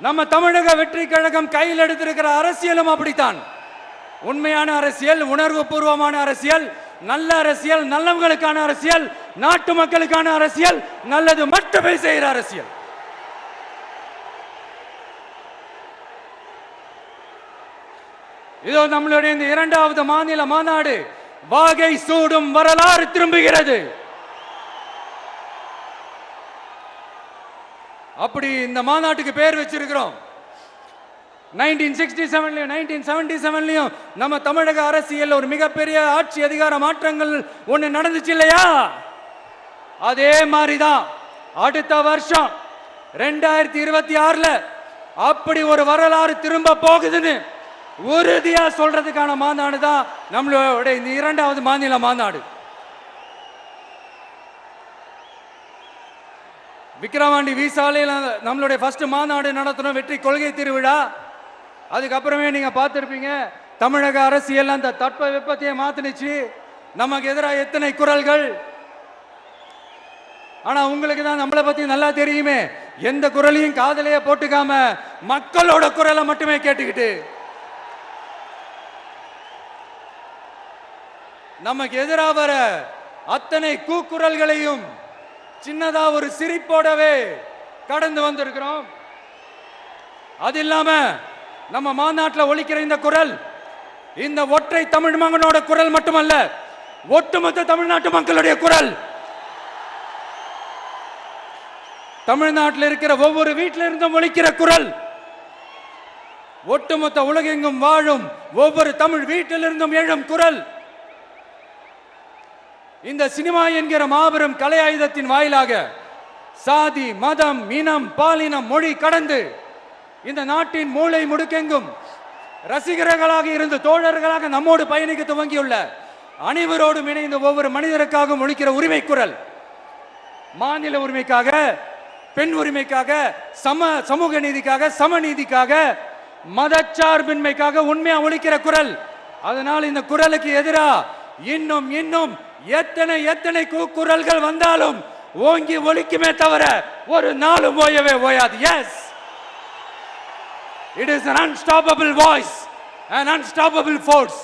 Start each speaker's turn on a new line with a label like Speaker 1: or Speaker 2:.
Speaker 1: நம்ம தமிழக வெற்றி கழகம் கையில் எடுத்திருக்கிற அரசியலும் அப்படித்தான். உண்மையான அரசியல், உணர்வு பூர்வமான அரசியல், நல்ல அரசியல், நல்லவங்களுக்கான அரசியல், நாட்டு மக்களுக்கான அரசியல், நல்லது மட்டுமே செய்கிற அரசியல். இதோ நம்மளுடைய இந்த இரண்டாவது மாநில மாநாடு வாகை சூடும் வரலாறு திரும்புகிறது. அப்படி இந்த மாநாட்டுக்கு பேர் வச்சிருக்கிறோம். 1967 1977 நம்ம தமிழக அரசியல் ஒரு மிகப்பெரிய ஆட்சி அதிகார மாற்றங்கள் ஒண்ணு நடந்துச்சு இல்லையா? அதே மாதிரிதான் அடுத்த வருஷம் 2026 அப்படி ஒரு வரலாறு திரும்ப போகுதுன்னு உறுதியா சொல்றதுக்கான மாநாடு தான் நம்மளோட இந்த இரண்டாவது மாநில மாநாடு. விக்கிரவாண்டி வீசாலையில் நம்மளுடைய ஃபர்ஸ்ட் மாநாடு நடத்தணும், வெற்றி கொள்கை திருவிழா. அதுக்கப்புறமே நீங்க பார்த்துருப்பீங்க, தமிழக அரசியல் அந்த தட்ப வெப்பத்தையே மாத்தினுச்சு. நமக்கு எதிராக எத்தனை குரல்கள். ஆனா உங்களுக்கு தான் நம்மளை பத்தி நல்லா தெரியுமே, எந்த குரலையும் காதலையே போட்டுக்காம மக்களோட குரலை மட்டுமே கேட்டுக்கிட்டு நமக்கு எதிராக வர அத்தனை கூக்குரல்களையும் சின்னதா ஒரு சிரிப்போடவே கடந்து வந்திருக்கிறோம். அது இல்லாம நம்ம மாநாட்டில் ஒலிக்கிற இந்த குரல் இந்த ஒற்றை தமிழ் மகனோட குரல் மட்டுமல்ல, ஒட்டுமொத்த தமிழ்நாட்டு மக்களுடைய குரல். தமிழ்நாட்டில் இருக்கிற ஒவ்வொரு வீட்டில இருந்தும் ஒலிக்கிற குரல், ஒட்டுமொத்த உலகெங்கும் வாழும் ஒவ்வொரு தமிழ் வீட்டிலிருந்தும் எழும் குரல். இந்த சினிமா என்கிற மாபெரும் கலை ஆயுதத்தின் வாயிலாக சாதி, மதம், இனம், பாலினம், மொழி கடந்து இந்த நாட்டின் மூளை முடுக்கெங்கும் ரசிகர்களாக இருந்து தோழர்களாக நம்மோடு பயணிக்க துவங்கியுள்ள அனைவரோடும் இணைந்த ஒவ்வொரு மனிதருக்காகவும் ஒலிக்கிற உரிமை குரல். மாநில உரிமைக்காக, பெண் உரிமைக்காக, சமூக நீதிக்காக, சமநீதிக்காக, மதச்சார்பின்மைக்காக உண்மையா ஒலிக்கிற குரல். அதனால் இந்த குரலுக்கு எதிராக இன்னும் இன்னும் எத்தனை குரல்கள் வந்தாலும் ஓங்கி ஒலிக்குமே தவிர ஒரு நாளும் ஓயவே ஓயாது. Yes, it is an unstoppable voice, an unstoppable force.